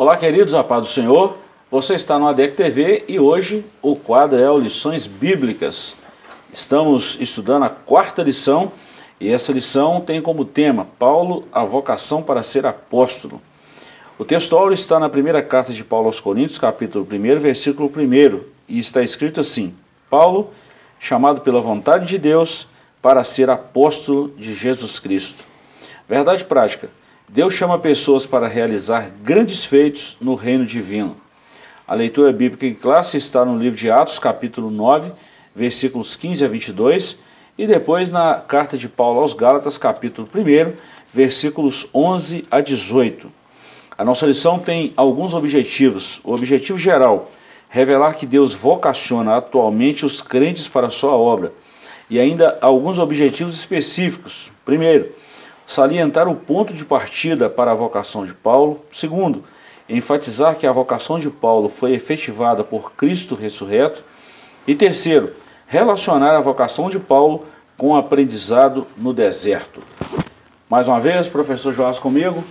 Olá, queridos, a paz do Senhor. Você está no ADEC TV e hoje o quadro é o Lições Bíblicas. Estamos estudando a quarta lição e essa lição tem como tema Paulo, a vocação para ser apóstolo. O texto está na primeira carta de Paulo aos Coríntios, capítulo 1, versículo 1, e está escrito assim: Paulo, chamado pela vontade de Deus para ser apóstolo de Jesus Cristo. Verdade prática: Deus chama pessoas para realizar grandes feitos no reino divino. A leitura bíblica em classe está no livro de Atos, capítulo 9, versículos 15 a 22, e depois na carta de Paulo aos Gálatas, capítulo 1, versículos 11 a 18. A nossa lição tem alguns objetivos. O objetivo geral: revelar que Deus vocaciona atualmente os crentes para a sua obra. E ainda alguns objetivos específicos. Primeiro, salientar o ponto de partida para a vocação de Paulo. Segundo, enfatizar que a vocação de Paulo foi efetivada por Cristo ressurreto. E terceiro, relacionar a vocação de Paulo com o aprendizado no deserto. Mais uma vez, professor Joás comigo.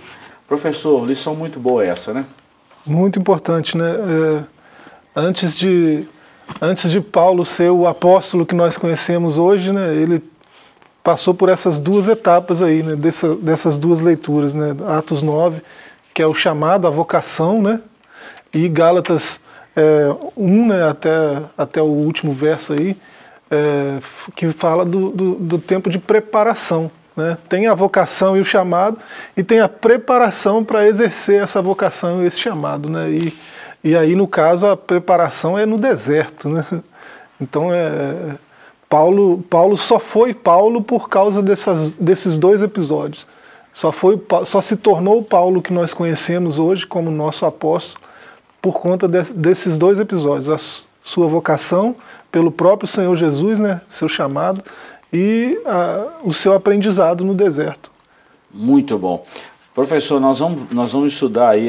Professor, lição muito boa essa, né? Muito importante, né? Antes de Paulo ser o apóstolo que nós conhecemos hoje, né, ele passou por essas duas etapas aí, né, dessas duas leituras, né? Atos 9, que é o chamado, a vocação, né? E Gálatas 1, né, até o último verso aí, que fala do tempo de preparação. Né? Tem a vocação e o chamado, e tem a preparação para exercer essa vocação e esse chamado. Né? E aí, no caso, a preparação é no deserto. Né? Então, Paulo só foi Paulo por causa desses dois episódios. Só se tornou o Paulo que nós conhecemos hoje como nosso apóstolo por conta desses dois episódios. A sua vocação pelo próprio Senhor Jesus, né? Seu chamado, e o seu aprendizado no deserto. Muito bom. Professor, nós vamos estudar aí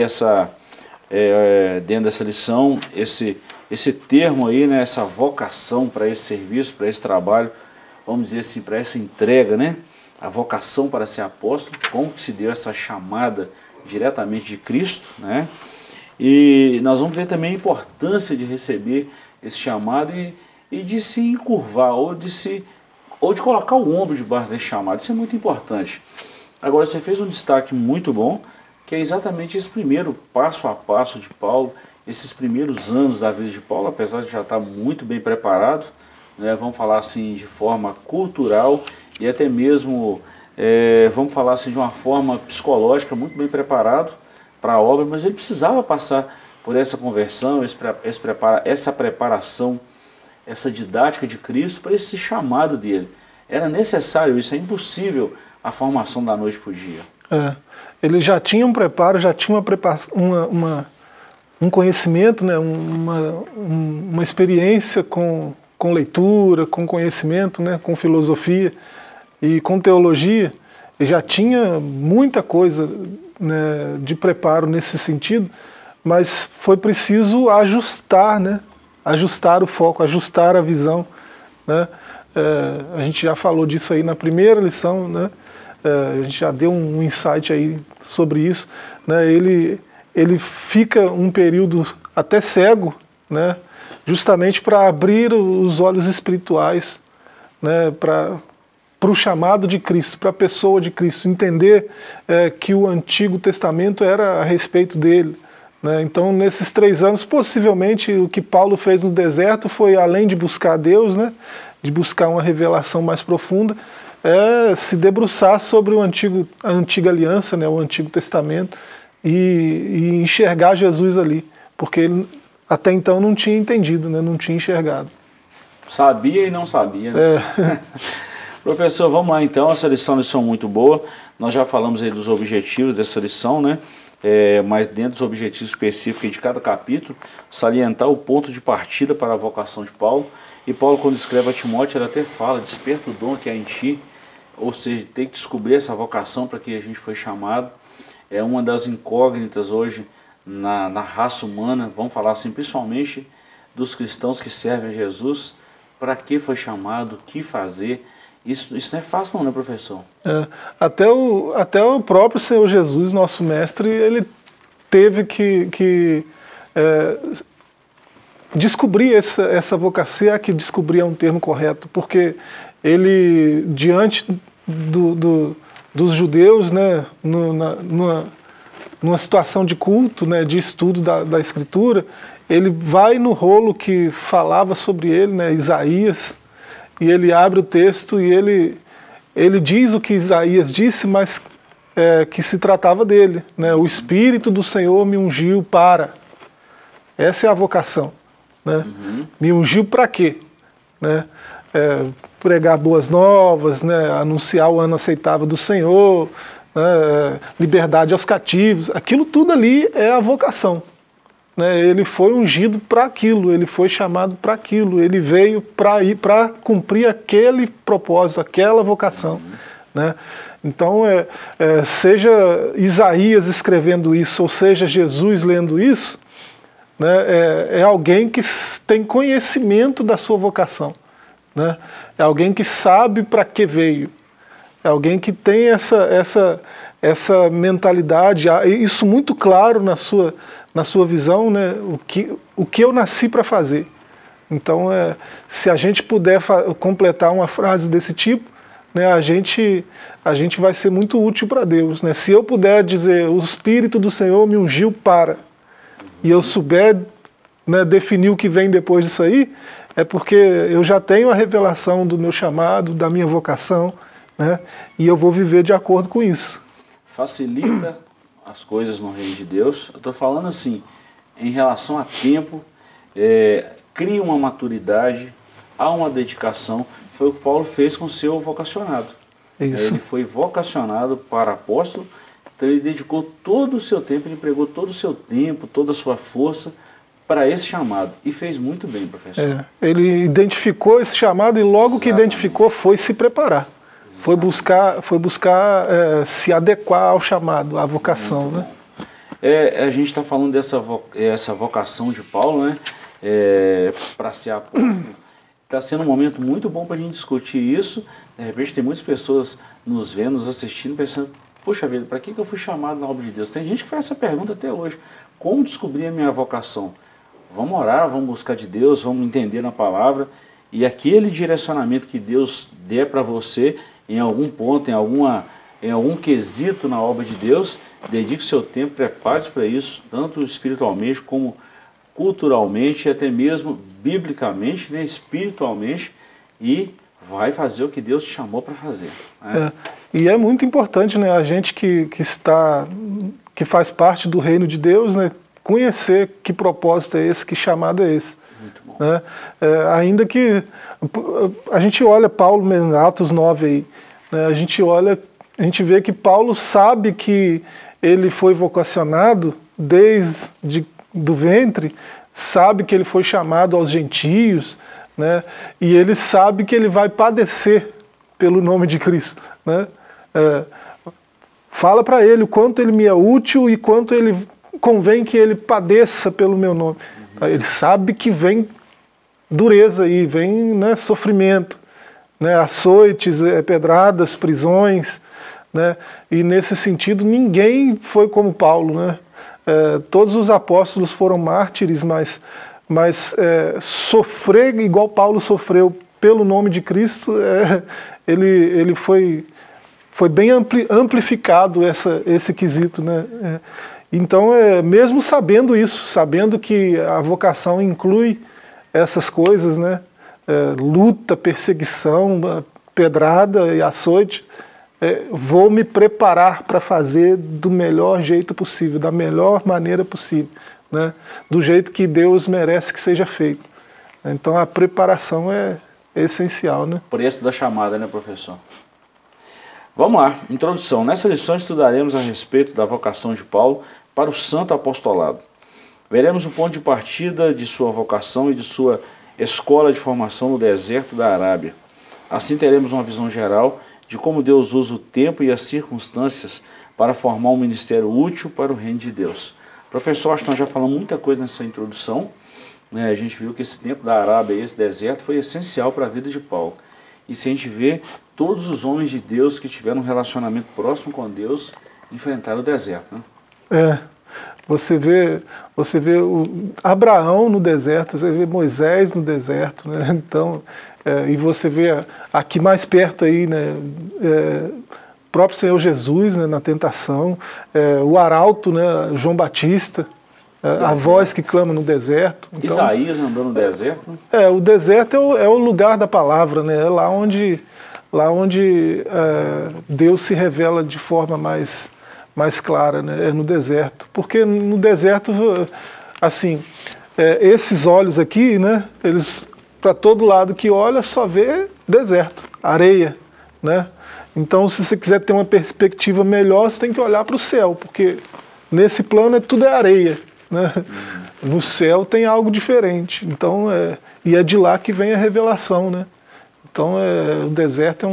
dentro dessa lição, esse termo aí, né, essa vocação para esse serviço, para esse trabalho, vamos dizer assim, para essa entrega, né? A vocação para ser apóstolo, como que se deu essa chamada diretamente de Cristo, né? E nós vamos ver também a importância de receber esse chamado e de se encurvar, ou de colocar o ombro debaixo desse chamado. Isso é muito importante. Agora, você fez um destaque muito bom, que é exatamente esse primeiro passo a passo de Paulo, esses primeiros anos da vida de Paulo, apesar de já estar muito bem preparado, né, vamos falar assim de forma cultural e até mesmo, vamos falar assim de uma forma psicológica, muito bem preparado para a obra, mas ele precisava passar por essa conversão, essa preparação, essa didática de Cristo para esse chamado dele. Era necessário isso, é impossível a formação da noite para o dia. Ele já tinha um preparo, já tinha um conhecimento, né, uma experiência com leitura, com conhecimento, né, com filosofia e com teologia. Ele já tinha muita coisa, né, de preparo nesse sentido, mas foi preciso ajustar, né, ajustar o foco, ajustar a visão. Né? A gente já falou disso aí na primeira lição, né? A gente já deu um insight aí sobre isso. Né? Ele fica um período até cego, né? Justamente para abrir os olhos espirituais, né? Para o chamado de Cristo, para a pessoa de Cristo, entender que o Antigo Testamento era a respeito dele. Então, nesses 3 anos, possivelmente, o que Paulo fez no deserto foi, além de buscar Deus, né, de buscar uma revelação mais profunda, se debruçar sobre a antiga aliança, né, o Antigo Testamento, e enxergar Jesus ali, porque ele até então não tinha entendido, né, não tinha enxergado. Sabia e não sabia. Né? Professor, vamos lá então, essa lição muito boa. Nós já falamos aí dos objetivos dessa lição, né? Mas dentro dos objetivos específicos de cada capítulo, salientar o ponto de partida para a vocação de Paulo. E Paulo, quando escreve a Timóteo, ele até fala: desperta o dom que há em ti, ou seja, tem que descobrir essa vocação para que a gente foi chamado. É uma das incógnitas hoje na raça humana, vamos falar assim, principalmente dos cristãos que servem a Jesus. Para que foi chamado, o que fazer? Isso não é fácil não, né, professor? Até o próprio Senhor Jesus, nosso mestre, ele teve que descobrir essa vocação, que descobrir é um termo correto, porque ele, diante dos judeus, né, numa situação de culto, né, de estudo da Escritura, ele vai no rolo que falava sobre ele, né, Isaías, e ele abre o texto e ele diz o que Isaías disse, mas que se tratava dele, né, o Espírito do Senhor me ungiu para. Essa é a vocação. Né? Me ungiu para quê? Né? Pregar boas novas, né? Anunciar o ano aceitável do Senhor, né? Liberdade aos cativos, aquilo tudo ali é a vocação. Né? Ele foi ungido para aquilo, ele foi chamado para aquilo, ele veio para cumprir aquele propósito, aquela vocação. Né? Então, seja Isaías escrevendo isso, ou seja Jesus lendo isso, né, é alguém que tem conhecimento da sua vocação. Né? É alguém que sabe para que veio. É alguém que tem essa mentalidade, isso muito claro na sua visão, né, o que eu nasci para fazer. Então, se a gente puder completar uma frase desse tipo, né, a gente vai ser muito útil para Deus. Né? Se eu puder dizer, o Espírito do Senhor me ungiu para, e eu souber, né, definir o que vem depois disso aí, é porque eu já tenho a revelação do meu chamado, da minha vocação, né, e eu vou viver de acordo com isso. Facilita as coisas no reino de Deus. Eu estou falando assim, em relação a tempo, cria uma maturidade, há uma dedicação. Foi o que Paulo fez com o seu vocacionado. Isso. Ele foi vocacionado para apóstolo, então ele dedicou todo o seu tempo, ele empregou todo o seu tempo, toda a sua força para esse chamado. E fez muito bem, professor. Ele identificou esse chamado e logo que identificou foi se preparar. Foi buscar se adequar ao chamado, à vocação. Né? A gente está falando essa vocação de Paulo, né? Para ser apóstolo. Está sendo um momento muito bom para a gente discutir isso. De repente tem muitas pessoas nos vendo, nos assistindo, pensando, puxa vida, para que eu fui chamado na obra de Deus? Tem gente que faz essa pergunta até hoje. Como descobrir a minha vocação? Vamos orar, vamos buscar de Deus, vamos entender na palavra. E aquele direcionamento que Deus der para você, em algum ponto, em algum quesito na obra de Deus, dedique o seu tempo, prepare-se para isso, tanto espiritualmente como culturalmente, até mesmo biblicamente, né, espiritualmente, e vai fazer o que Deus te chamou para fazer. Né? E é muito importante, né, a gente que faz parte do reino de Deus, né, conhecer que propósito é esse, que chamado é esse. Muito bom. Né? Ainda que a gente olha Paulo em Atos 9 aí, né, a gente vê que Paulo sabe que ele foi vocacionado desde do ventre, sabe que ele foi chamado aos gentios, né? E ele sabe que ele vai padecer pelo nome de Cristo. Né? Fala para ele o quanto ele me é útil e quanto ele convém que ele padeça pelo meu nome. Ele sabe que vem dureza aí, vem, né, sofrimento, né, açoites, pedradas, prisões, né? E nesse sentido ninguém foi como Paulo, né? Todos os apóstolos foram mártires, mas sofrer igual Paulo sofreu pelo nome de Cristo, ele foi bem amplificado esse quesito. Né? Então, mesmo sabendo isso, sabendo que a vocação inclui essas coisas, né? Luta, perseguição, pedrada e açoite, vou me preparar para fazer do melhor jeito possível, da melhor maneira possível, né? Do jeito que Deus merece que seja feito. Então a preparação é essencial. Né? Preço da chamada, né, professor? Vamos lá, introdução. Nessa lição estudaremos a respeito da vocação de Paulo para o santo apostolado. Veremos o ponto de partida de sua vocação e de sua escola de formação no deserto da Arábia. Assim teremos uma visão geral de como Deus usa o tempo e as circunstâncias para formar um ministério útil para o reino de Deus. Professor, acho que nós já falamos muita coisa nessa introdução, né? A gente viu que esse tempo da Arábia e esse deserto foi essencial para a vida de Paulo. E se a gente vê, todos os homens de Deus que tiveram um relacionamento próximo com Deus enfrentaram o deserto. Né? Você vê Abraão no deserto, você vê Moisés no deserto, né? Então, e você vê aqui mais perto aí, né, o próprio Senhor Jesus, né, na tentação, o arauto, né, João Batista, a voz que clama no deserto. Então, Isaías andou no deserto? O deserto é o lugar da palavra, né? É lá onde Deus se revela de forma mais clara, né? É no deserto. Porque no deserto, assim, esses olhos aqui, né? Eles, para todo lado que olha, só vê deserto, areia, né? Então, se você quiser ter uma perspectiva melhor, você tem que olhar para o céu, porque nesse plano tudo é areia, né? No céu tem algo diferente. Então, e é de lá que vem a revelação, né? Então, o deserto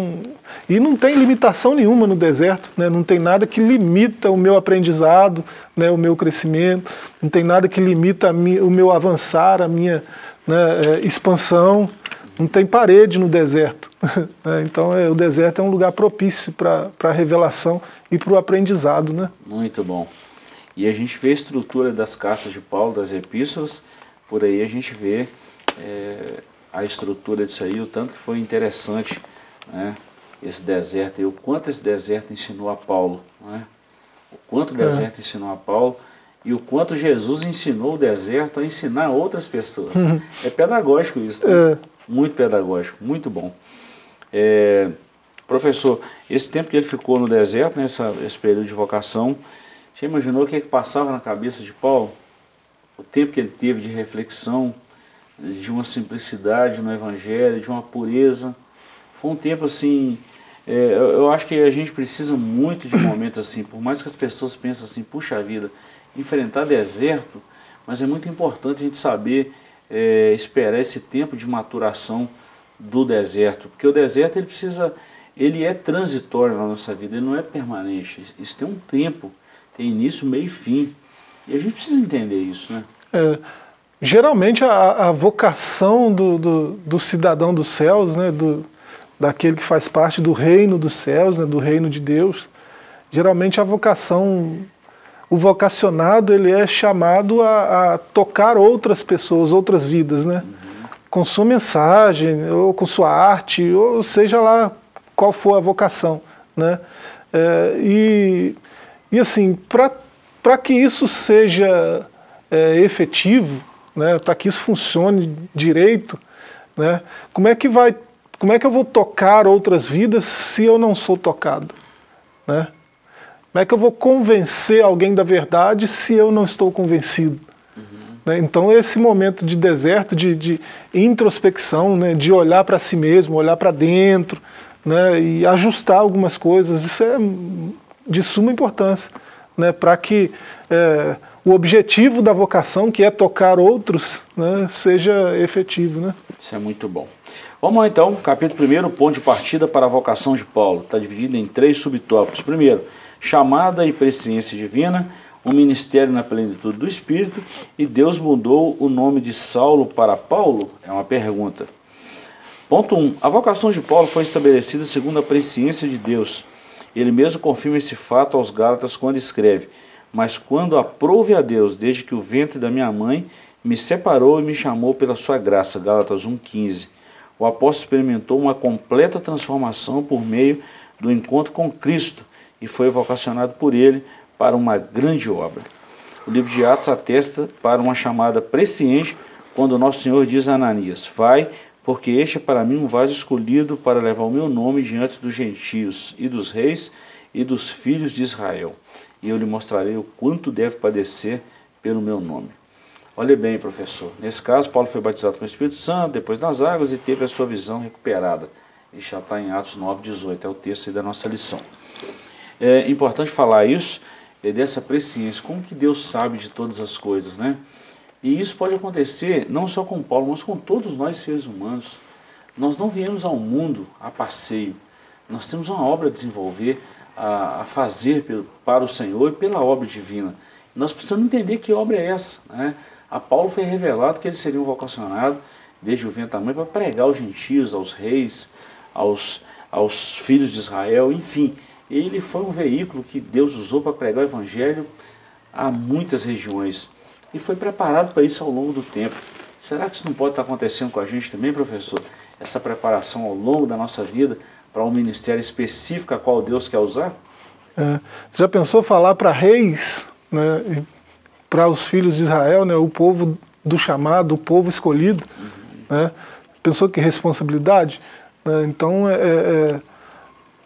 E não tem limitação nenhuma no deserto, né? Não tem nada que limita o meu aprendizado, né? O meu crescimento, não tem nada que limita o meu avançar, a minha, né, expansão. Não tem parede no deserto. Então, o deserto é um lugar propício para a revelação e para o aprendizado, né? Muito bom. E a gente vê a estrutura das cartas de Paulo, das epístolas, por aí a gente vê a estrutura disso aí, o tanto que foi interessante, né, esse deserto, e o quanto esse deserto ensinou a Paulo, né? O quanto o deserto ensinou a Paulo e o quanto Jesus ensinou o deserto a ensinar outras pessoas. É pedagógico isso, né? Muito pedagógico, muito bom. Professor, esse tempo que ele ficou no deserto, né, esse período de vocação, você imaginou o que passava na cabeça de Paulo? O tempo que ele teve de reflexão, de uma simplicidade no Evangelho, de uma pureza. Foi um tempo assim, eu acho que a gente precisa muito de momentos assim, por mais que as pessoas pensem assim, puxa vida, enfrentar deserto, mas é muito importante a gente saber esperar esse tempo de maturação do deserto, porque o deserto ele é transitório na nossa vida, ele não é permanente, isso tem um tempo, tem início, meio e fim, e a gente precisa entender isso, né? Geralmente a vocação do cidadão dos céus, né, daquele que faz parte do reino dos céus, né, do reino de Deus, geralmente a vocação, o vocacionado, ele é chamado a tocar outras pessoas, outras vidas, né? Com sua mensagem, ou com sua arte, ou seja lá qual for a vocação, né? E assim, para que isso seja efetivo, né, para que isso funcione direito, né, como é que eu vou tocar outras vidas se eu não sou tocado, né? Como é que eu vou convencer alguém da verdade se eu não estou convencido? Né? Então esse momento de deserto, de introspecção, né, de olhar para si mesmo, olhar para dentro, né, e ajustar algumas coisas, isso é de suma importância, né, para que o objetivo da vocação, que é tocar outros, né, seja efetivo, né? Isso é muito bom. Vamos lá então, capítulo 1, ponto de partida para a vocação de Paulo. Está dividido em 3 subtópicos. Primeiro, chamada e presciência divina, um ministério na plenitude do Espírito, e Deus mudou o nome de Saulo para Paulo? É uma pergunta. Ponto 1. A vocação de Paulo foi estabelecida segundo a presciência de Deus. Ele mesmo confirma esse fato aos Gálatas quando escreve: mas quando aprouve a Deus, desde que o ventre da minha mãe me separou e me chamou pela sua graça. Gálatas 1,15. O apóstolo experimentou uma completa transformação por meio do encontro com Cristo e foi vocacionado por ele para uma grande obra. O livro de Atos atesta para uma chamada presciente quando o nosso Senhor diz a Ananias: vai, porque este é para mim um vaso escolhido para levar o meu nome diante dos gentios e dos reis e dos filhos de Israel. E eu lhe mostrarei o quanto deve padecer pelo meu nome. Olha bem, professor, nesse caso Paulo foi batizado com o Espírito Santo, depois nas águas, e teve a sua visão recuperada. Ele já está em Atos 9,18, é o texto aí da nossa lição. É importante falar isso, dessa presciência, como que Deus sabe de todas as coisas, né? E isso pode acontecer não só com Paulo, mas com todos nós seres humanos. Nós não viemos ao mundo a passeio, nós temos uma obra a desenvolver, a fazer para o Senhor e pela obra divina. Nós precisamos entender que obra é essa, né? A Paulo foi revelado que ele seria um vocacionado desde o ventre da mãe para pregar aos gentios, aos reis, aos filhos de Israel, enfim. Ele foi um veículo que Deus usou para pregar o Evangelho a muitas regiões e foi preparado para isso ao longo do tempo. Será que isso não pode estar acontecendo com a gente também, professor? Essa preparação ao longo da nossa vida para um ministério específico a qual Deus quer usar? Você já pensou falar para reis, né, para os filhos de Israel, né, o povo do chamado, o povo escolhido? Né? Pensou que responsabilidade? Então,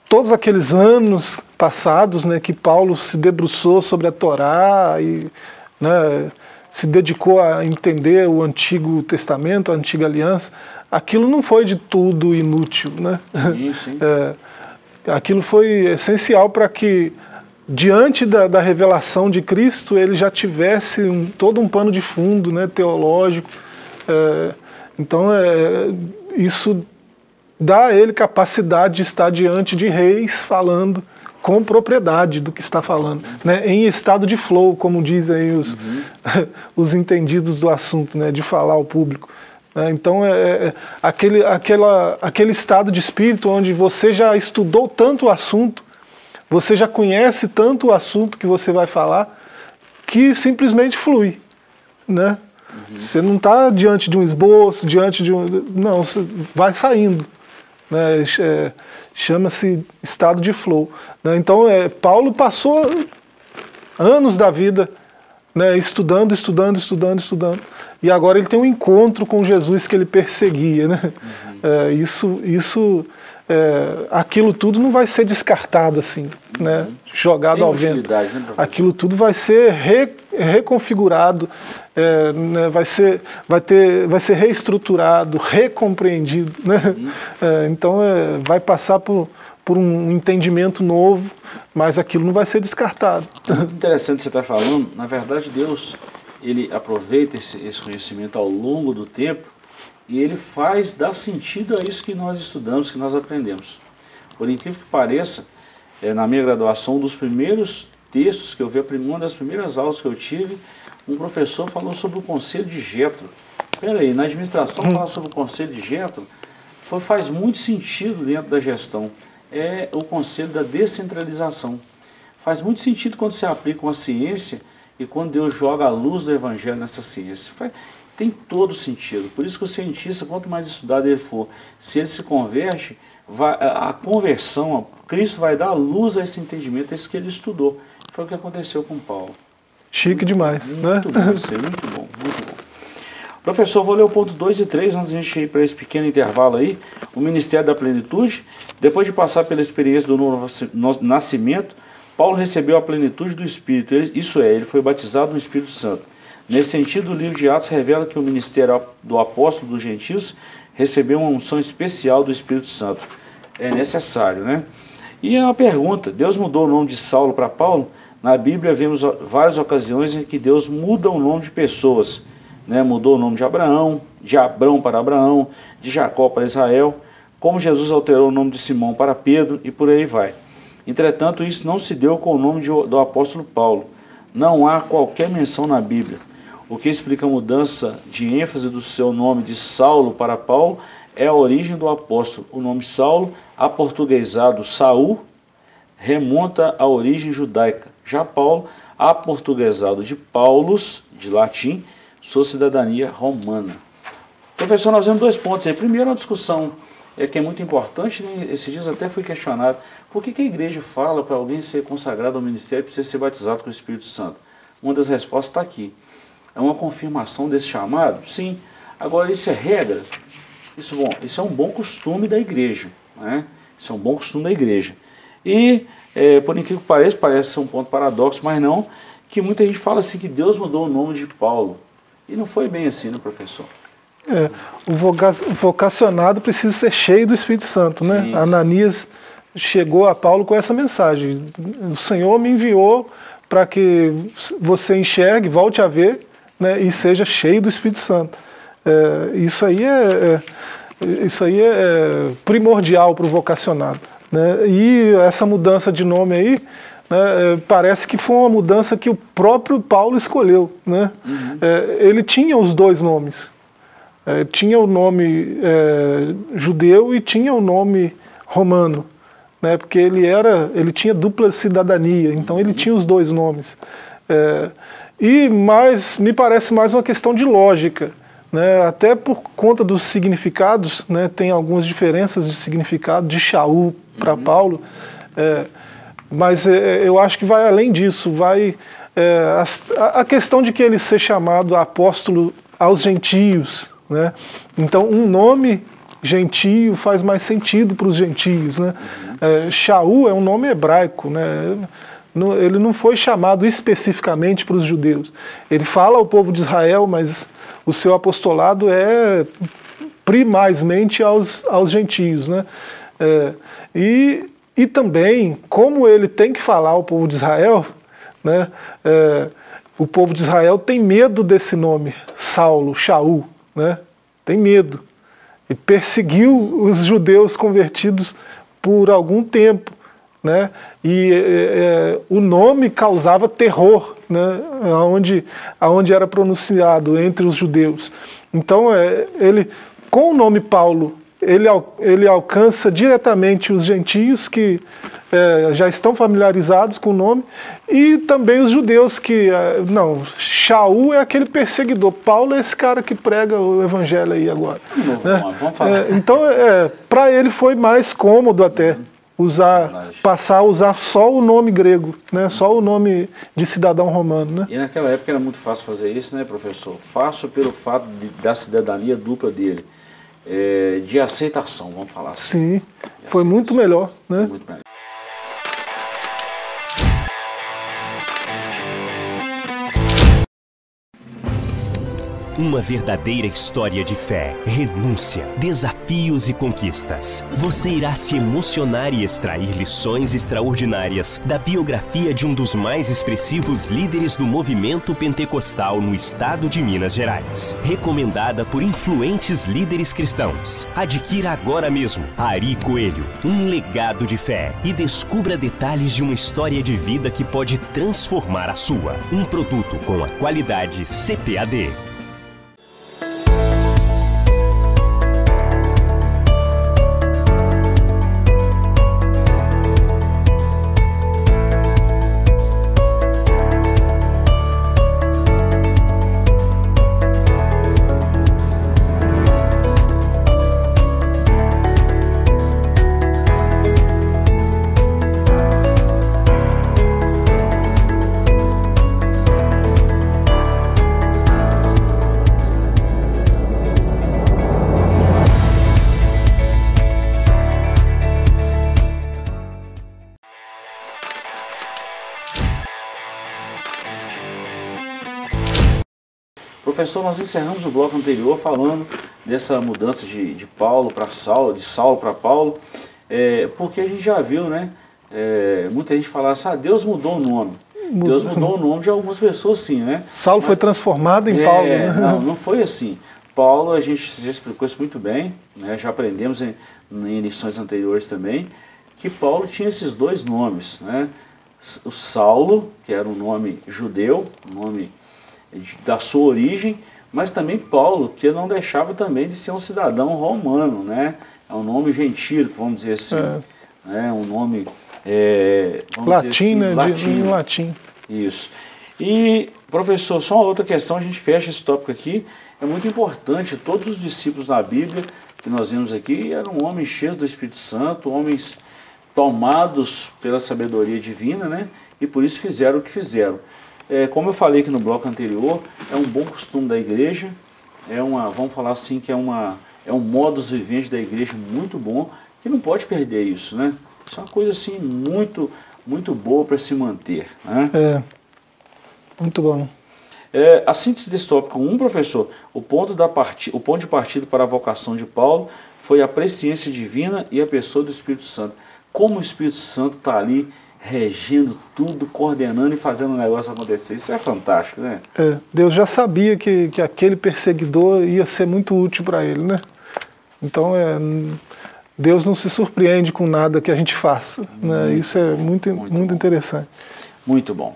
todos aqueles anos passados, né, que Paulo se debruçou sobre a Torá e, né, se dedicou a entender o Antigo Testamento, a Antiga Aliança, aquilo não foi de tudo inútil, né? Sim, sim. Aquilo foi essencial para que, diante da revelação de Cristo, ele já tivesse todo um pano de fundo, né, teológico. Então, isso dá a ele capacidade de estar diante de reis falando com propriedade do que está falando, né, em estado de flow, como dizem aí os entendidos do assunto, né, de falar ao público. Então, aquele estado de espírito onde você já estudou tanto o assunto, você já conhece tanto o assunto que você vai falar, que simplesmente flui, né? Você não está diante de um esboço, diante de um... Não, você vai saindo. Né? Chama-se estado de flow. Né? Então, Paulo passou anos da vida, né, estudando, e agora ele tem um encontro com Jesus que ele perseguia. Né? Aquilo tudo não vai ser descartado assim, né, jogado ao vento. Né, aquilo tudo vai ser reconfigurado, né, vai ser reestruturado, recompreendido. Né? Então vai passar por um entendimento novo, mas aquilo não vai ser descartado. Muito interessante você estar falando. Na verdade, Deus, ele aproveita esse conhecimento ao longo do tempo e ele faz dar sentido a isso que nós estudamos, que nós aprendemos. Por incrível que pareça, na minha graduação, um dos primeiros textos que eu vi, uma das primeiras aulas que eu tive, um professor falou sobre o Conselho de Jetro. Peraí, na administração falar sobre o Conselho de Jetro faz muito sentido dentro da gestão. É o conselho da descentralização. Faz muito sentido quando você aplica uma ciência e quando Deus joga a luz do Evangelho nessa ciência. Tem todo sentido. Por isso que o cientista, quanto mais estudado ele for, se ele se converte, a conversão, Cristo vai dar luz a esse entendimento, a isso que ele estudou. Foi o que aconteceu com Paulo. Chique demais, muito, né? Muito bom, muito bom, muito bom. Professor, vou ler o ponto 2 e 3 antes de a gente ir para esse pequeno intervalo aí. O Ministério da Plenitude. Depois de passar pela experiência do novo nascimento, Paulo recebeu a plenitude do Espírito. Ele foi batizado no Espírito Santo. Nesse sentido, o livro de Atos revela que o ministério do apóstolo dos gentios recebeu uma unção especial do Espírito Santo. É necessário, né? E é uma pergunta: Deus mudou o nome de Saulo para Paulo? Na Bíblia vemos várias ocasiões em que Deus muda o nome de pessoas. Né, mudou o nome de Abraão, de Abrão para Abraão, de Jacó para Israel, como Jesus alterou o nome de Simão para Pedro e por aí vai. Entretanto, isso não se deu com o nome do apóstolo Paulo. Não há qualquer menção na Bíblia. O que explica a mudança de ênfase do seu nome de Saulo para Paulo é a origem do apóstolo. O nome Saulo, aportuguesado Saul, remonta à origem judaica. Já Paulo, aportuguesado de Paulus, de latim, sua cidadania romana. Professor, nós vemos 2 pontos aí. Primeiro, uma discussão que é muito importante, né? Esses dias até fui questionado, por que a igreja fala para alguém ser consagrado ao ministério precisa ser batizado com o Espírito Santo? Uma das respostas está aqui. É uma confirmação desse chamado? Sim. Agora, isso é regra? Isso é um bom costume da igreja. Né? Isso é um bom costume da igreja. E, por incrível que pareça, parece ser um ponto paradoxo, mas não, que muita gente fala assim que Deus mudou o nome de Paulo. E não foi bem assim, né, professor? O vocacionado precisa ser cheio do Espírito Santo, né? Sim. Ananias chegou a Paulo com essa mensagem: o Senhor me enviou para que você enxergue, volte a ver, né, e seja cheio do Espírito Santo. Isso aí é primordial para o vocacionado, né? E essa mudança de nome aí, né, parece que foi uma mudança que o próprio Paulo escolheu, né? Ele tinha os 2 nomes. Tinha o nome judeu e tinha o nome romano, né? Porque ele tinha dupla cidadania, então ele tinha os 2 nomes. E me parece mais uma questão de lógica, né? Até por conta dos significados, né? Tem algumas diferenças de significado de Shaul para Paulo, mas eu acho que vai além disso, a questão de que ele ser chamado apóstolo aos gentios, né? Então um nome gentio faz mais sentido para os gentios, né? Shaul é um nome hebraico, né? Ele não foi chamado especificamente para os judeus. Ele fala ao povo de Israel, mas o seu apostolado é primazmente aos gentios, né? E também, como ele tem que falar ao povo de Israel, né? O povo de Israel tem medo desse nome, Saulo, Shaul, né? Tem medo. E perseguiu os judeus convertidos por algum tempo, né? E o nome causava terror, né? Aonde era pronunciado entre os judeus. Então, com o nome Paulo, ele alcança diretamente os gentios que já estão familiarizados com o nome, e também os judeus que... Shaul é aquele perseguidor, Paulo é esse cara que prega o evangelho aí agora. Vamos falar. Então, para ele foi mais cômodo até passar a usar só o nome grego, né? Só o nome de cidadão romano, né? E naquela época era muito fácil fazer isso, né, professor? Fácil pelo fato da cidadania dupla dele. De aceitação, vamos falar assim. Sim, foi muito melhor, né? Foi muito melhor. Uma verdadeira história de fé, renúncia, desafios e conquistas. Você irá se emocionar e extrair lições extraordinárias da biografia de um dos mais expressivos líderes do movimento pentecostal no estado de Minas Gerais. Recomendada por influentes líderes cristãos. Adquira agora mesmo Ari Coelho, um legado de fé, e descubra detalhes de uma história de vida que pode transformar a sua. Um produto com a qualidade CPAD. Professor, nós encerramos o bloco anterior falando dessa mudança de Paulo para Saulo, de Saulo para Paulo, porque a gente já viu, né? Muita gente fala assim, Deus mudou o nome. Deus mudou o nome de algumas pessoas, sim, né? Saulo foi transformado em Paulo, né? Não foi assim. Paulo, a gente já explicou isso muito bem, né? Já aprendemos em lições anteriores também, que Paulo tinha esses dois nomes, né? O Saulo, que era um nome judeu, um nome da sua origem, mas também Paulo, que não deixava também de ser um cidadão romano, né? É um nome gentil, vamos dizer assim, né? Um nome latim, né? Latim. Em latim. Isso. E, professor, só uma outra questão, a gente fecha esse tópico aqui. É muito importante, todos os discípulos da Bíblia que nós vimos aqui eram homens cheios do Espírito Santo, homens tomados pela sabedoria divina, né? E por isso fizeram o que fizeram. Como eu falei aqui no bloco anterior, é um bom costume da igreja, vamos falar assim, que é um modus vivendi da igreja muito bom, que não pode perder isso, né? Isso é uma coisa assim muito, muito boa para se manter, né? Muito bom. A síntese desse tópico 1, professor, o ponto de partida para a vocação de Paulo foi a presciência divina e a pessoa do Espírito Santo. Como o Espírito Santo está ali regendo tudo, coordenando e fazendo o negócio acontecer. Isso é fantástico, né? Deus já sabia que aquele perseguidor ia ser muito útil para ele, né? Então, Deus não se surpreende com nada que a gente faça, né? Isso é muito interessante. Muito bom.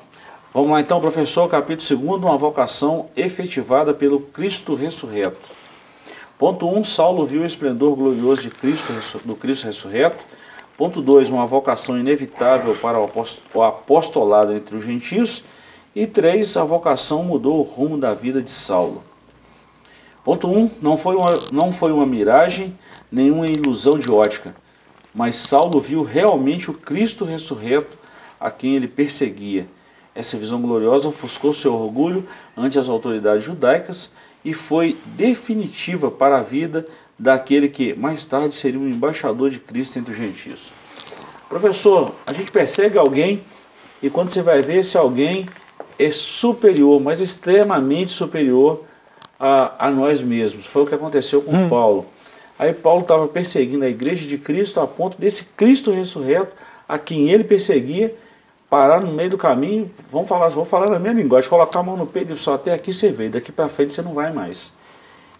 Vamos lá então, professor, capítulo 2, uma vocação efetivada pelo Cristo ressurreto. Ponto 1, Saulo viu o esplendor glorioso do Cristo ressurreto. Ponto 2, uma vocação inevitável para o apostolado entre os gentios. E 3, a vocação mudou o rumo da vida de Saulo. Ponto 1, não foi uma miragem, nenhuma ilusão de ótica, mas Saulo viu realmente o Cristo ressurreto a quem ele perseguia. Essa visão gloriosa ofuscou seu orgulho ante as autoridades judaicas e foi definitiva para a vida daquele que mais tarde seria um embaixador de Cristo entre os gentios. Professor, a gente persegue alguém e quando você vai ver, esse alguém é superior, mas extremamente superior a nós mesmos. Foi o que aconteceu com Paulo. Aí Paulo estava perseguindo a igreja de Cristo a ponto desse Cristo ressurreto, a quem ele perseguia, parar no meio do caminho, vou falar na minha linguagem, colocar a mão no peito e só até aqui você veio, daqui para frente você não vai mais.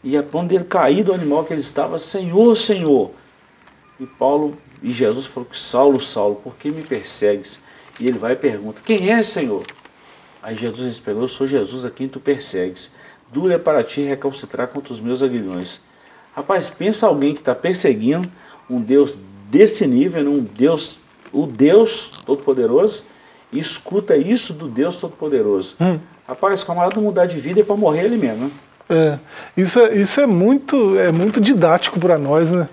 E a ponto dele cair do animal que ele estava, Senhor, Senhor. E Jesus falou que Saulo, Saulo, por que me persegues? E ele vai e pergunta, quem é, Senhor? Aí Jesus respondeu, eu sou Jesus a quem tu persegues. Duro é para ti recalcitrar contra os meus aguilhões. Rapaz, pensa alguém que está perseguindo um Deus desse nível, o Deus Todo-Poderoso, e escuta isso do Deus Todo-Poderoso. Rapaz, com a maior mudar de vida é para morrer ele mesmo, né? Isso é muito didático para nós, né?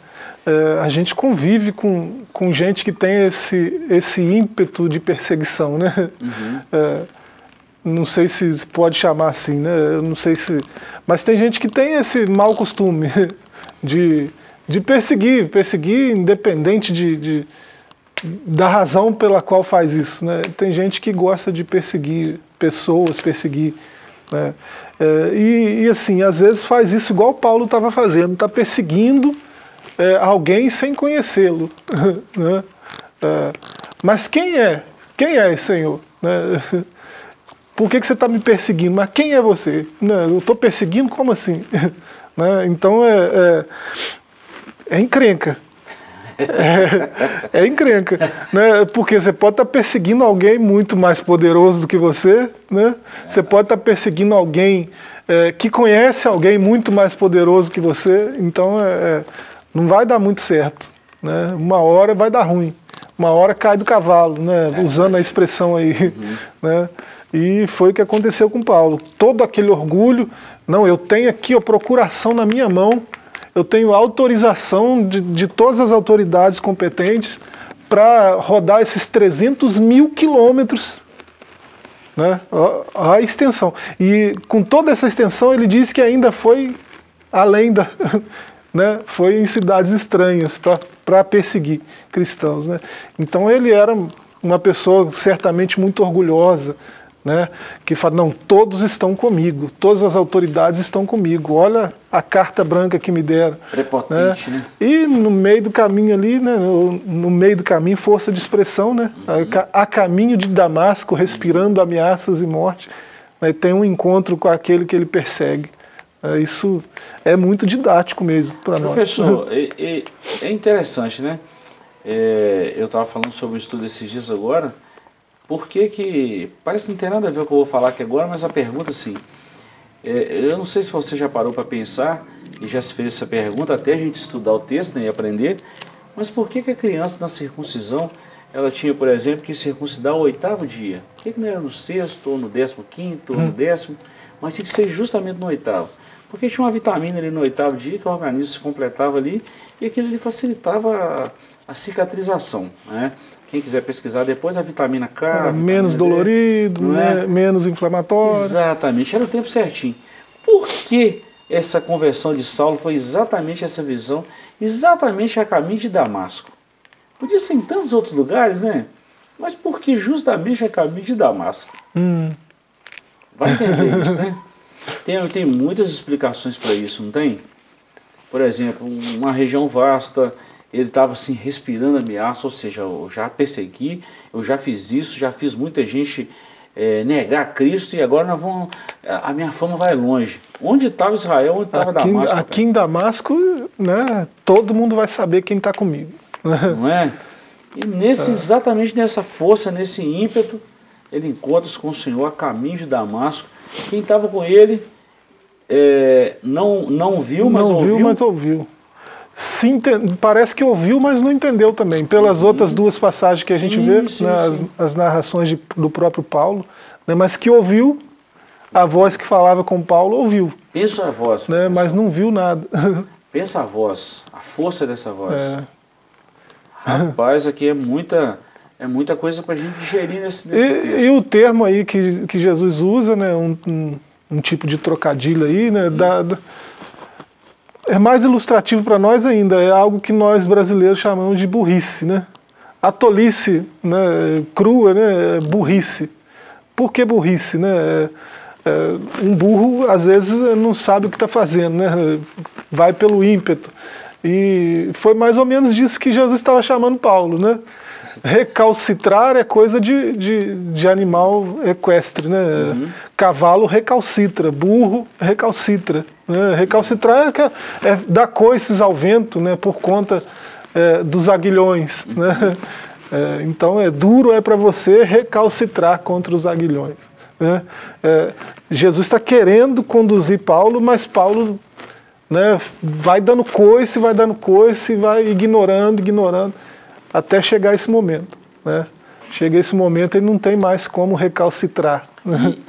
A gente convive com gente que tem esse ímpeto de perseguição, né? Não sei se pode chamar assim, né? Eu não sei se... Mas tem gente que tem esse mau costume de perseguir independente da razão pela qual faz isso, né? Tem gente que gosta de perseguir pessoas, né? E assim, às vezes faz isso igual Paulo estava fazendo, está perseguindo alguém sem conhecê-lo, né? Mas quem é esse Senhor? Né? Por que você está me perseguindo? Mas quem é você? Eu estou perseguindo? Como assim? Né? Então é encrenca. É encrenca, né? Porque você pode estar perseguindo alguém muito mais poderoso do que você, né? Você pode estar perseguindo alguém que conhece alguém muito mais poderoso que você, então não vai dar muito certo, né? Uma hora vai dar ruim, uma hora cai do cavalo, né? Usando a expressão aí, né? E foi o que aconteceu com Paulo. Todo aquele orgulho, não, eu tenho aqui a procuração na minha mão, eu tenho autorização de todas as autoridades competentes para rodar esses 300 mil quilômetros, né? A extensão. E com toda essa extensão ele diz que ainda foi além da... né? Foi em cidades estranhas para perseguir cristãos, né? Então ele era uma pessoa certamente muito orgulhosa, né, que fala, não, todos estão comigo, todas as autoridades estão comigo, olha a carta branca que me deram. Prepotente, né? E no meio do caminho ali, né, no meio do caminho, força de expressão, né, a caminho de Damasco, respirando ameaças e morte, né, tem um encontro com aquele que ele persegue. Isso é muito didático mesmo para nós. Professor, é interessante, né? Eu estava falando sobre o estudo esses dias agora. Por que parece que não tem nada a ver com o que eu vou falar aqui agora, mas a pergunta assim, eu não sei se você já parou para pensar e já se fez essa pergunta até a gente estudar o texto, né, e aprender, mas por que a criança na circuncisão, ela tinha, por exemplo, que circuncidar o 8º dia? Por que não era no 6º, ou no 15º, ou no 10º, mas tinha que ser justamente no 8º? Porque tinha uma vitamina ali no 8º dia, que o organismo se completava ali, e aquilo ali facilitava a cicatrização, né? Quem quiser pesquisar depois, a vitamina K... menos dolorido, né? Menos inflamatório. Exatamente, era o tempo certinho. Por que essa conversão de Saulo foi exatamente essa visão, exatamente a caminho de Damasco? Podia ser em tantos outros lugares, né? Mas por que justamente a caminho de Damasco? Vai entender isso, né? Tem muitas explicações para isso, não tem? Por exemplo, uma região vasta... Ele estava assim, respirando ameaça, ou seja, eu já persegui, eu já fiz isso, já fiz muita gente negar Cristo e agora a minha fama vai longe. Onde estava Israel, onde estava Damasco? Aqui em Damasco, né, todo mundo vai saber quem está comigo. Não é? E exatamente nessa força, nesse ímpeto, ele encontra-se com o Senhor a caminho de Damasco. Quem estava com ele não viu, mas ouviu. Sim, parece que ouviu, mas não entendeu também. Pelas outras duas passagens que a gente vê, as narrações do próprio Paulo, né, mas que ouviu a voz que falava com Paulo, ouviu. Pensa a voz, né, mas não viu nada. Pensa a voz, a força dessa voz. Rapaz, aqui é muita coisa para a gente digerir nesse texto. E o termo aí que Jesus usa, né, um tipo de trocadilho aí, né, é mais ilustrativo para nós ainda, é algo que nós brasileiros chamamos de burrice, né? A tolice, né, crua, né, é burrice. Por que burrice, né? Um burro, às vezes, não sabe o que está fazendo, né? Vai pelo ímpeto. E foi mais ou menos disso que Jesus estava chamando Paulo, né? Recalcitrar é coisa de animal equestre, né? Cavalo recalcitra, burro recalcitra. Né? Recalcitrar é dar coices ao vento, né? Por conta dos aguilhões. Né? Então duro é para você recalcitrar contra os aguilhões. Né? Jesus está querendo conduzir Paulo, mas Paulo, né, vai dando coice, e vai ignorando, até chegar esse momento. Né? Chega esse momento, ele não tem mais como recalcitrar.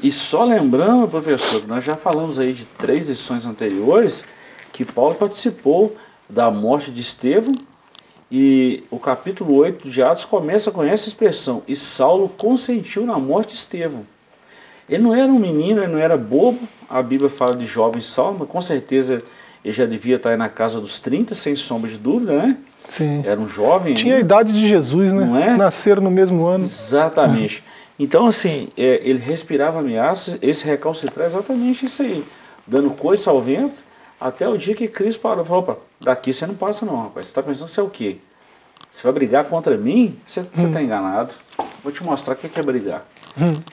E só lembrando, professor, nós já falamos aí de 3 lições anteriores, que Paulo participou da morte de Estevão, e o capítulo 8 de Atos começa com essa expressão: e Saulo consentiu na morte de Estevão. Ele não era um menino, ele não era bobo, a Bíblia fala de jovem Saulo, mas com certeza ele já devia estar aí na casa dos 30, sem sombra de dúvida, né? Sim. Era um jovem. Tinha a idade de Jesus, né? Não é? Nasceram no mesmo ano. Exatamente. Então, assim, ele respirava ameaças, esse recalcitrar é exatamente isso aí, dando coice ao vento, até o dia que Cristo parou e falou: opa, daqui você não passa não, rapaz, você está pensando que você é o quê? Você vai brigar contra mim? Você está enganado. Vou te mostrar o que é brigar.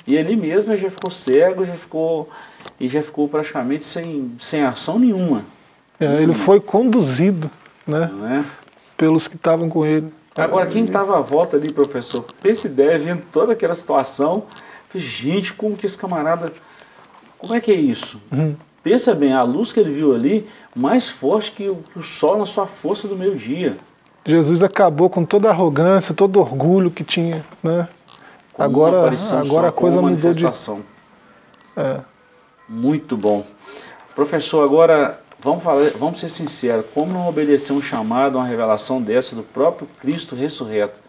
E ele mesmo já ficou cego, já ficou praticamente sem ação nenhuma. Ele foi conduzido, né, pelos que estavam com ele. Agora, quem estava à volta ali, professor, pense ideia, vendo toda aquela situação, gente, como que esse camarada, como é que é isso? Pensa bem, a luz que ele viu ali, mais forte que o sol na sua força do meio-dia. Jesus acabou com toda a arrogância, todo o orgulho que tinha, né? Agora a coisa mudou de... Muito bom. Professor, agora vamos ser sinceros, como não obedecer um chamado, uma revelação dessa do próprio Cristo ressurreto?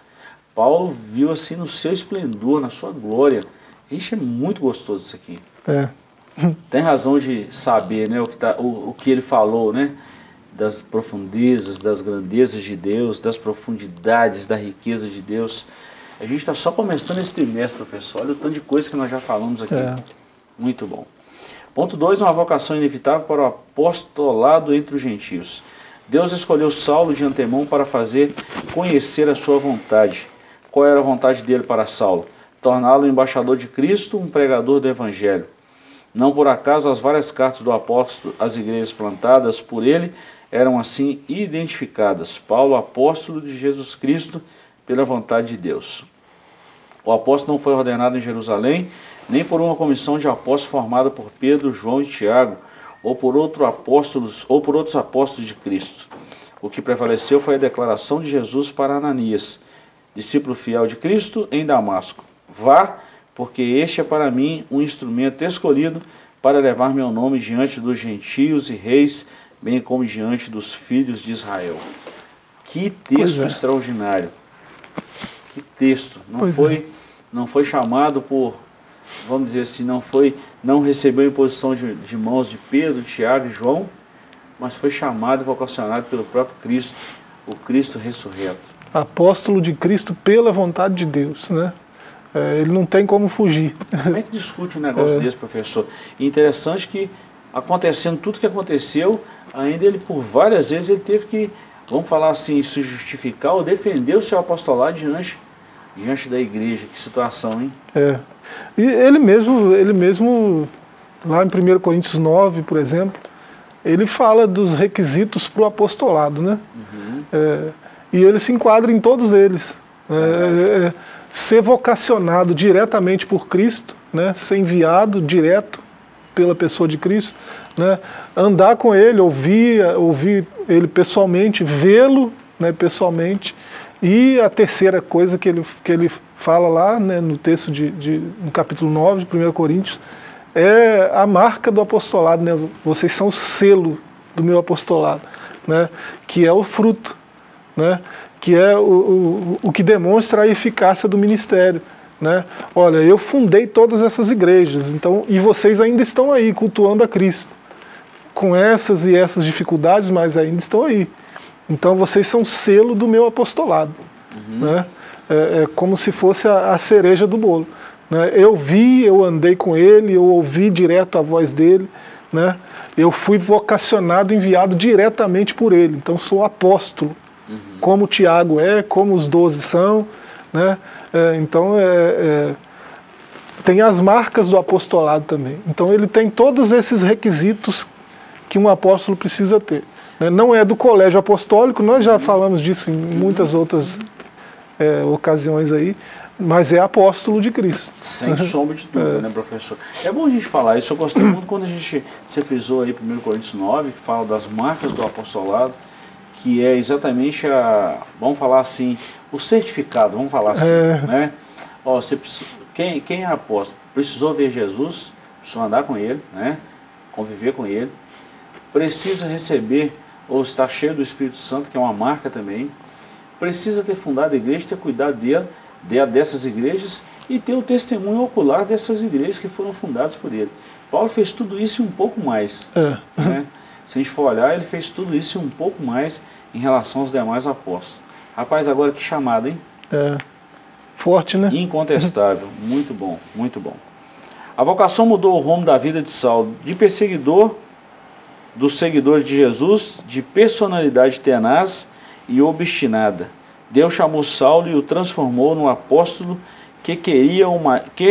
Paulo viu assim no seu esplendor, na sua glória. Gente, é muito gostoso isso aqui. Tem razão de saber, né, o que ele falou, né? Das profundezas, das grandezas de Deus, das profundidades, da riqueza de Deus. A gente está só começando esse trimestre, professor. Olha o tanto de coisa que nós já falamos aqui. Muito bom. Ponto 2, uma vocação inevitável para o apostolado entre os gentios. Deus escolheu Saulo de antemão para fazer conhecer a sua vontade. Qual era a vontade dele para Saulo? Torná-lo embaixador de Cristo, um pregador do Evangelho. Não por acaso as várias cartas do apóstolo às igrejas plantadas por ele eram assim identificadas: Paulo, apóstolo de Jesus Cristo, pela vontade de Deus. O apóstolo não foi ordenado em Jerusalém, nem por uma comissão de apóstolos formada por Pedro, João e Tiago, ou por outros apóstolos de Cristo. O que prevaleceu foi a declaração de Jesus para Ananias, discípulo fiel de Cristo em Damasco: vá, porque este é para mim um instrumento escolhido para levar meu nome diante dos gentios e reis, bem como diante dos filhos de Israel. Que texto extraordinário! Que texto! Não foi chamado por, vamos dizer assim, não recebeu imposição de mãos de Pedro, Tiago e João, mas foi chamado e vocacionado pelo próprio Cristo, o Cristo ressurreto. Apóstolo de Cristo pela vontade de Deus, né? Ele não tem como fugir. Como é que discute um negócio desse, professor? E interessante que, acontecendo tudo que aconteceu, ainda ele, por várias vezes, ele teve que, vamos falar assim, se justificar ou defender o seu apostolado diante da igreja. Que situação, hein? E ele mesmo, lá em 1 Coríntios 9, por exemplo, ele fala dos requisitos para o apostolado, né? E ele se enquadra em todos eles. Ser vocacionado diretamente por Cristo, né? Ser enviado direto pela pessoa de Cristo, né? Andar com ele, ouvir ele pessoalmente, vê-lo, né, pessoalmente, E a terceira coisa que ele fala lá, né, no texto no capítulo 9 de 1 Coríntios, é a marca do apostolado, né? Vocês são o selo do meu apostolado, né? Que é o fruto, né? Que é o que demonstra a eficácia do ministério, né? Olha, eu fundei todas essas igrejas, então, e vocês ainda estão aí cultuando a Cristo, com essas e essas dificuldades, mas ainda estão aí. Então vocês são selo do meu apostolado, né? É como se fosse a cereja do bolo, né? Eu andei com ele, eu ouvi direto a voz dele, né? Eu fui vocacionado, enviado diretamente por ele, então sou apóstolo, como Tiago como os 12 são, né? Então tem as marcas do apostolado também. Então ele tem todos esses requisitos que um apóstolo precisa ter. Não é do colégio apostólico, nós já falamos disso em muitas outras ocasiões aí, mas é apóstolo de Cristo. Sem sombra de dúvida, né, professor? É bom a gente falar isso, eu gostei muito quando você frisou aí 1 Coríntios 9, que fala das marcas do apostolado, que é exatamente vamos falar assim, o certificado, vamos falar assim, né? Ó, quem é apóstolo? Precisou ver Jesus, precisou andar com ele, né? Conviver com ele, precisa receber ou estar cheio do Espírito Santo, que é uma marca também, precisa ter fundado a igreja, ter cuidado dessas igrejas e ter o testemunho ocular dessas igrejas que foram fundadas por ele. Paulo fez tudo isso e um pouco mais, né? Se a gente for olhar, ele fez tudo isso e um pouco mais em relação aos demais apóstolos. Rapaz, agora que chamada, hein? Forte, né? Incontestável, muito bom, muito bom. A vocação mudou o rumo da vida de Saulo, de perseguidor dos seguidores de Jesus, de personalidade tenaz e obstinada. Deus chamou Saulo e o transformou num apóstolo que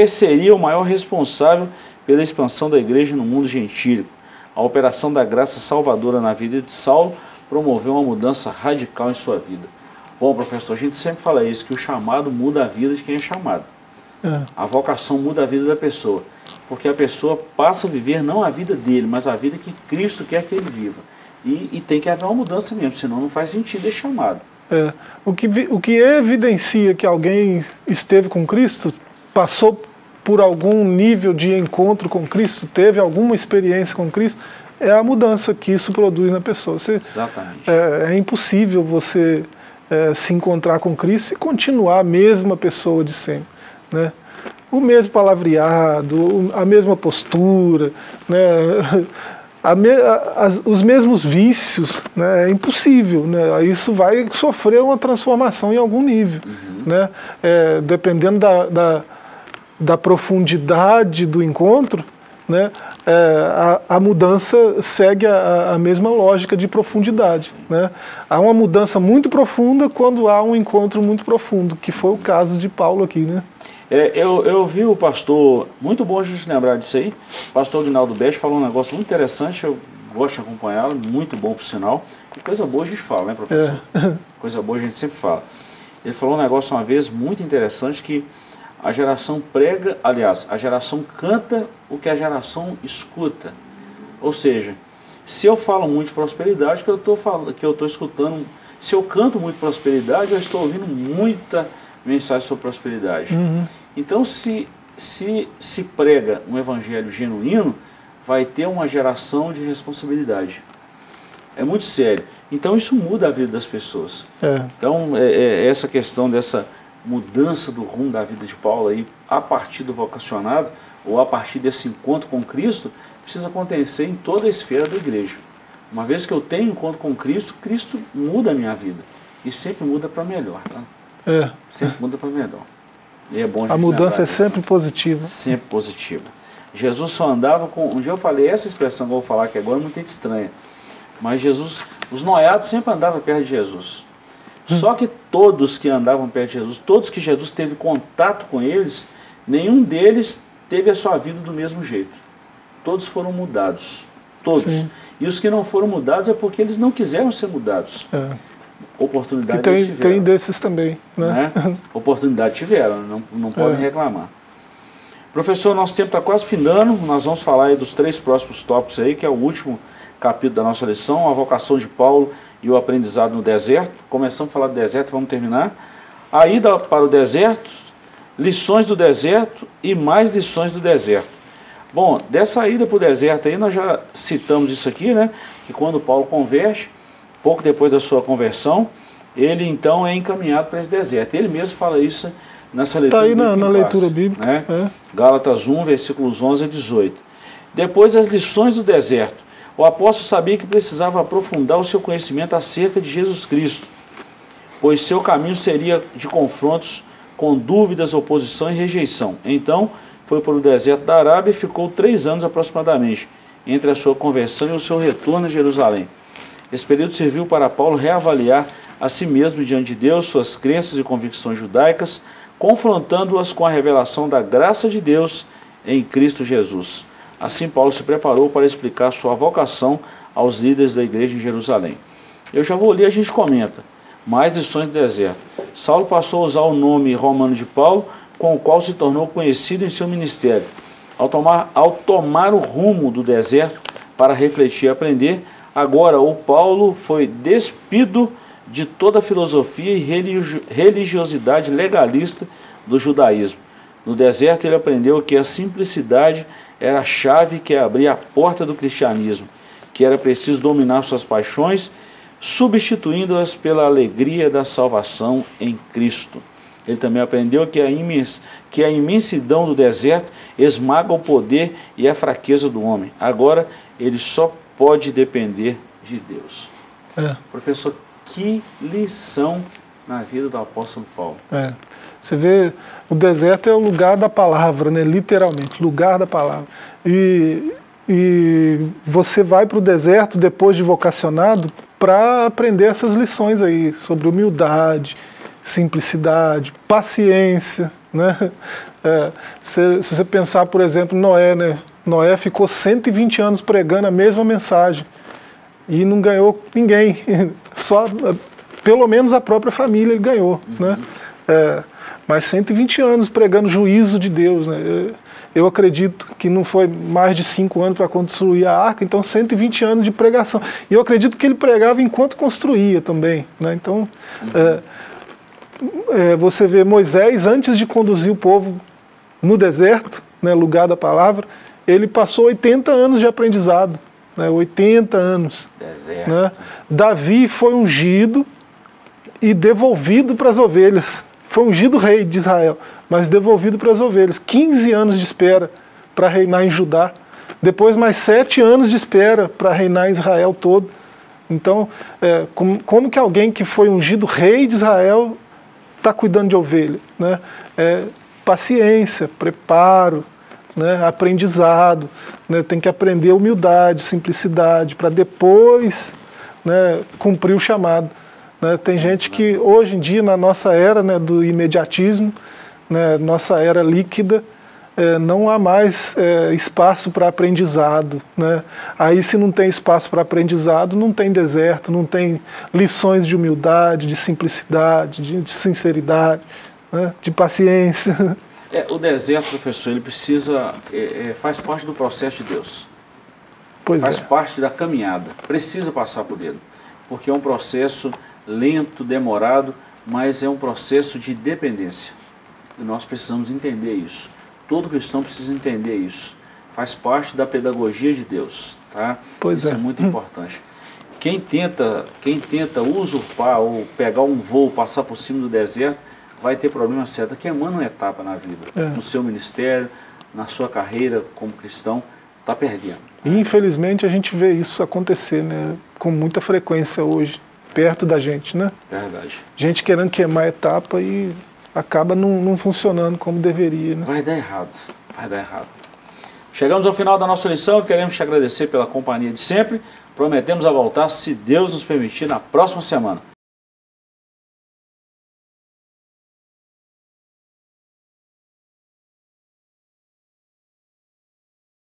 seria o maior responsável pela expansão da igreja no mundo gentílico. A operação da graça salvadora na vida de Saulo promoveu uma mudança radical em sua vida. Bom, professor, a gente sempre fala isso, que o chamado muda a vida de quem é chamado. A vocação muda a vida da pessoa, porque a pessoa passa a viver não a vida dele, mas a vida que Cristo quer que ele viva. E tem que haver uma mudança mesmo, senão não faz sentido esse chamado. O que evidencia que alguém esteve com Cristo, passou por algum nível de encontro com Cristo, teve alguma experiência com Cristo, é a mudança que isso produz na pessoa. Exatamente. É impossível você se encontrar com Cristo e continuar a mesma pessoa de sempre, né? O mesmo palavreado, a mesma postura, né? Os mesmos vícios, né? É impossível, né? Isso vai sofrer uma transformação em algum nível, né? Dependendo da profundidade do encontro, né? A mudança segue a mesma lógica de profundidade, né? Há uma mudança muito profunda quando há um encontro muito profundo, que foi o caso de Paulo aqui, né? Eu vi o pastor, muito bom a gente lembrar disso aí, o pastor Guinaldo Best falou um negócio muito interessante, eu gosto de acompanhá-lo, muito bom por sinal, e coisa boa a gente fala, né, professor? Coisa boa a gente sempre fala. Ele falou um negócio uma vez muito interessante, que a geração prega, aliás, a geração canta o que a geração escuta. Ou seja, se eu falo muito de prosperidade, que eu estou escutando, se eu canto muito prosperidade, eu estou ouvindo muita mensagem sobre prosperidade. Então, se prega um evangelho genuíno, vai ter uma geração de responsabilidade. É muito sério. Então, isso muda a vida das pessoas. Então, essa questão dessa mudança do rumo da vida de Paulo aí, a partir do vocacionado, ou a partir desse encontro com Cristo, precisa acontecer em toda a esfera da igreja. Uma vez que eu tenho encontro com Cristo, Cristo muda a minha vida. E sempre muda para melhor, tá? Sempre muda para melhor. E é bom a mudança é sempre positiva. Sempre positiva. Jesus só andava com... Um dia eu falei essa expressão que eu vou falar aqui agora, muito estranha. Mas Jesus, os noiados sempre andavam perto de Jesus. Só que todos que andavam perto de Jesus, todos que Jesus teve contato com eles, nenhum deles teve a sua vida do mesmo jeito. Todos foram mudados. Todos. Sim. E os que não foram mudados é porque eles não quiseram ser mudados. Oportunidade tiveram. Tem desses também, né? Oportunidade tiveram, não podem reclamar. Professor, nosso tempo está quase findando, nós vamos falar aí dos 3 próximos tópicos aí, que é o último capítulo da nossa lição, a vocação de Paulo e o aprendizado no deserto. Começamos a falar do deserto, vamos terminar. A ida para o deserto, lições do deserto e mais lições do deserto. Bom, dessa ida para o deserto aí, nós já citamos isso aqui, né? Que quando Paulo converte, pouco depois da sua conversão, ele então é encaminhado para esse deserto. Ele mesmo fala isso nessa leitura bíblica. Está aí na leitura bíblica. Né? Gálatas 1, versículos 11 a 18. Depois, as lições do deserto. O apóstolo sabia que precisava aprofundar o seu conhecimento acerca de Jesus Cristo, pois seu caminho seria de confrontos com dúvidas, oposição e rejeição. Então, foi para o deserto da Arábia e ficou 3 anos aproximadamente, entre a sua conversão e o seu retorno a Jerusalém. Esse período serviu para Paulo reavaliar a si mesmo diante de Deus, suas crenças e convicções judaicas, confrontando-as com a revelação da graça de Deus em Cristo Jesus. Assim, Paulo se preparou para explicar sua vocação aos líderes da igreja em Jerusalém. Eu já vou ler, a gente comenta. Mais lições do deserto. Saulo passou a usar o nome romano de Paulo, com o qual se tornou conhecido em seu ministério. Ao tomar o rumo do deserto para refletir e aprender, agora o Paulo foi despido de toda a filosofia e religiosidade legalista do judaísmo. No deserto ele aprendeu que a simplicidade era a chave que abria a porta do cristianismo, que era preciso dominar suas paixões, substituindo-as pela alegria da salvação em Cristo. Ele também aprendeu que a imensidão do deserto esmaga o poder e a fraqueza do homem. Agora ele só pode depender de Deus. Professor, que lição na vida do apóstolo Paulo. Você vê, o deserto é o lugar da palavra, né? Literalmente, lugar da palavra. E você vai para o deserto depois de vocacionado para aprender essas lições aí sobre humildade, simplicidade, paciência, né? Se você pensar, por exemplo, Noé, né? Noé ficou 120 anos pregando a mesma mensagem e não ganhou ninguém, só pelo menos a própria família ele ganhou, né? Mas 120 anos pregando juízo de Deus, né? Eu acredito que não foi mais de 5 anos para construir a arca, então 120 anos de pregação. E eu acredito que ele pregava enquanto construía também, né? Então, você vê Moisés, antes de conduzir o povo no deserto, né, lugar da palavra, ele passou 80 anos de aprendizado, né, 80 anos. Deserto. Né? Davi foi ungido e devolvido para as ovelhas. Foi ungido rei de Israel, mas devolvido para as ovelhas. 15 anos de espera para reinar em Judá. Depois mais 7 anos de espera para reinar em Israel todo. Então, como que alguém que foi ungido rei de Israel está cuidando de ovelha? Né? Paciência, preparo, né? Aprendizado. Né? Tem que aprender humildade, simplicidade, para depois, né, cumprir o chamado. Tem gente que hoje em dia, na nossa era, né, do imediatismo, né, nossa era líquida, não há mais espaço para aprendizado. Né? Aí se não tem espaço para aprendizado, não tem deserto, não tem lições de humildade, de simplicidade, de sinceridade, né, de paciência. O deserto, professor, ele precisa, faz parte do processo de Deus. Faz parte da caminhada, precisa passar por ele, porque é um processo lento, demorado, mas é um processo de dependência. E nós precisamos entender isso. Todo cristão precisa entender isso. Faz parte da pedagogia de Deus. Tá? Isso é muito importante. Quem tenta usurpar ou pegar um voo, passar por cima do deserto, vai ter problema certo, queimando uma etapa na vida. No seu ministério, na sua carreira como cristão, está perdendo. E infelizmente a gente vê isso acontecer, né, com muita frequência hoje, perto da gente, né? Verdade. Gente querendo queimar a etapa e acaba não funcionando como deveria, né? Vai dar errado, vai dar errado. Chegamos ao final da nossa lição, queremos te agradecer pela companhia de sempre. Prometemos a voltar, se Deus nos permitir, na próxima semana.